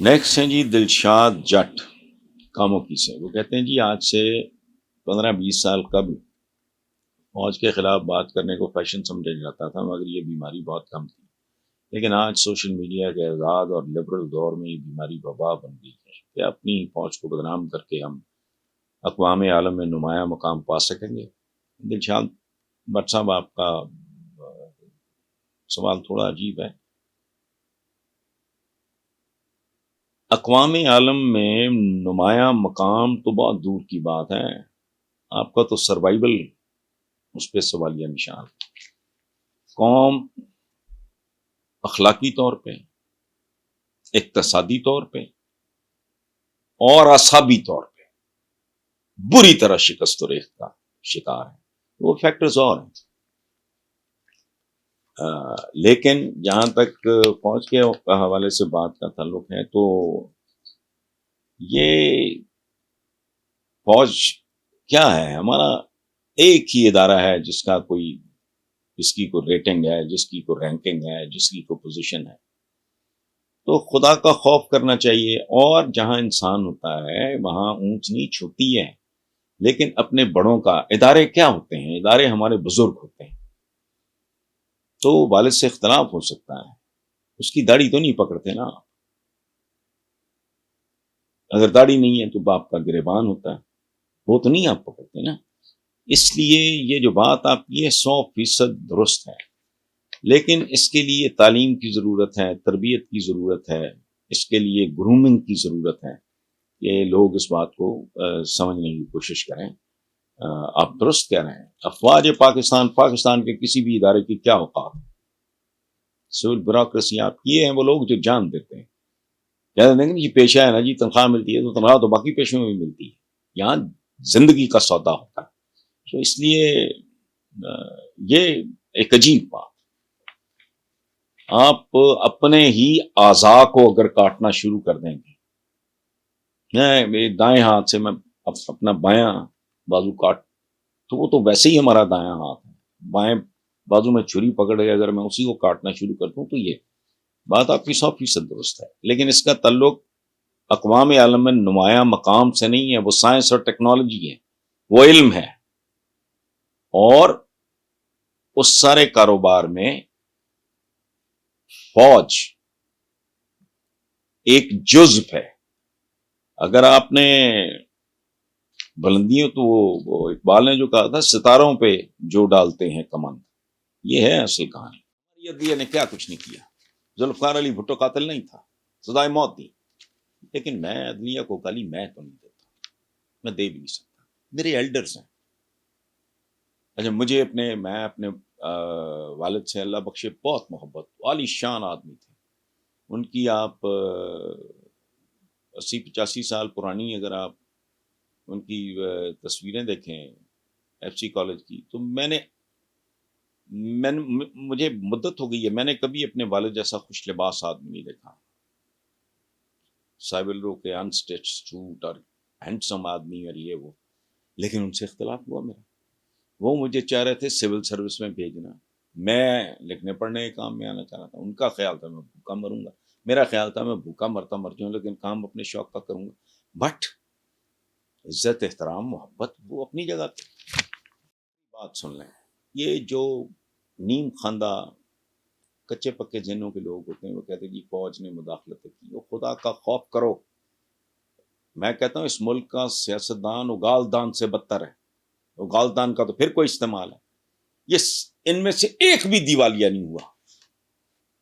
Next ہیں جی دلشاد جٹ کاموں کی سے. وہ کہتے ہیں جی آج سے 15-20 سال قبل فوج کے خلاف بات کرنے کو فیشن سمجھا جاتا تھا، مگر یہ بیماری بہت کم تھی. لیکن آج سوشل میڈیا کے آزاد اور لبرل دور میں یہ بیماری وبا بن گئی ہے کہ اپنی فوج کو بدنام کر کے ہم اقوام عالم میں نمایاں مقام پا سکیں گے. دلشاد بٹ صاحب، آپ کا سوال تھوڑا عجیب ہے. اقوام عالم میں نمایاں مقام تو بہت دور کی بات ہے، آپ کا تو سروائیول اس پہ سوالیہ نشان. قوم اخلاقی طور پہ، اقتصادی طور پہ اور اعصابی طور پہ بری طرح شکست و ریخت کا شکار ہے. وہ فیکٹرز اور ہیں. لیکن جہاں تک فوج کے حوالے سے بات کا تعلق ہے تو یہ فوج کیا ہے؟ ہمارا ایک ہی ادارہ ہے جس کا کوئی، جس کی کوئی ریٹنگ ہے، جس کی کوئی رینکنگ ہے، جس کی کوئی پوزیشن ہے. تو خدا کا خوف کرنا چاہیے. اور جہاں انسان ہوتا ہے وہاں اونچ نیچ ہوتی ہے، لیکن اپنے بڑوں کا، ادارے کیا ہوتے ہیں؟ ادارے ہمارے بزرگ ہوتے ہیں. تو والد سے اختلاف ہو سکتا ہے، اس کی داڑھی تو نہیں پکڑتے نا. اگر داڑھی نہیں ہے تو باپ کا گریبان ہوتا ہے، وہ تو نہیں آپ پکڑتے نا. اس لیے یہ جو بات آپ کی ہے 100% درست ہے، لیکن اس کے لیے تعلیم کی ضرورت ہے، تربیت کی ضرورت ہے، اس کے لیے گرومنگ کی ضرورت ہے کہ لوگ اس بات کو سمجھنے کی کوشش کریں. آپ درست کہہ رہے ہیں. افواج پاکستان کے کسی بھی ادارے کی کیا اوقات ہے؟ سول بیوروکریسی آپ یہ ہیں وہ لوگ جو جان دیتے ہیں. کہتے ہیں کہ یہ پیشہ ہے نا جی، تنخواہ ملتی ہے تو تنخواہ تو باقی پیشوں میں بھی ملتی ہے، یہاں زندگی کا سودا ہوتا ہے. تو اس لیے یہ ایک عجیب بات. آپ اپنے ہی اعضاء کو اگر کاٹنا شروع کر دیں گے، دائیں ہاتھ سے میں اپنا بایاں بازو کاٹ، تو وہ تو ویسے ہی ہمارا دایاں ہاتھ ہے. بائیں بازو میں چھری پکڑ کے اگر میں اسی کو کاٹنا شروع کر دوں تو یہ بات آپ کی 100% درست ہے. لیکن اس کا تعلق اقوام عالم میں نمایاں مقام سے نہیں ہے. وہ سائنس اور ٹیکنالوجی ہے، وہ علم ہے، اور اس سارے کاروبار میں فوج ایک جزو ہے. اگر آپ نے بلندیوں تو وہ اقبال نے جو کہا تھا، ستاروں پہ جو ڈالتے ہیں کمند، یہ ہے اصل کہانی. یہ عدلیہ نے کیا کچھ نہیں کیا. ذوالفقار علی بھٹو قاتل نہیں تھا، سزائے موت دی. لیکن میں عدلیہ کو گالی میں تو نہیں دیتا، میں دے بھی نہیں سکتا. میرے ایلڈرز ہیں. اچھا، میں اپنے والد سے اللہ بخشے بہت محبت، عالی شان آدمی تھے. ان کی آپ 80-85 سال پرانی اگر آپ ان کی تصویریں دیکھیں ایف سی کالج کی، تو مجھے مدت ہو گئی ہے، میں نے کبھی اپنے والد جیسا خوش لباس آدمی نہیں دیکھا. سائبل رو کے انسٹچ سوٹ اور ہینڈسم آدمی اور یہ وہ. لیکن ان سے اختلاف ہوا میرا. وہ مجھے چاہ رہے تھے سول سروس میں بھیجنا، میں لکھنے پڑھنے کے کام میں آنا چاہ رہا تھا. ان کا خیال تھا میں بھوکا مروں گا، میرا خیال تھا میں بھوکا مرتا مر جاؤں، لیکن کام اپنے شوق کا کروں گا. بٹ عزت، احترام، محبت وہ اپنی جگہ تھی. بات سن لیں، یہ جو نیم خواندہ کچے پکے ذہنوں کے لوگ ہوتے ہیں، وہ کہتے ہیں کہ فوج نے مداخلت کی. وہ خدا کا خوف کرو. میں کہتا ہوں اس ملک کا سیاستدان اگال دان سے بدتر ہے. اگال دان کا تو پھر کوئی استعمال ہے. یہ ان میں سے ایک بھی دیوالیہ نہیں ہوا.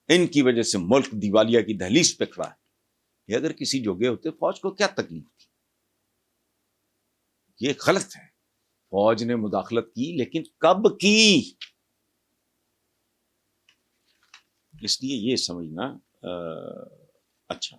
ان کی وجہ سے ملک دیوالیہ کی دہلیز پہ کھڑا ہے. یہ اگر کسی جوگے ہوتے فوج کو کیا تکلیف تھی؟ یہ غلط ہے. فوج نے مداخلت کی، لیکن کب کی؟ اس لیے یہ سمجھنا اچھا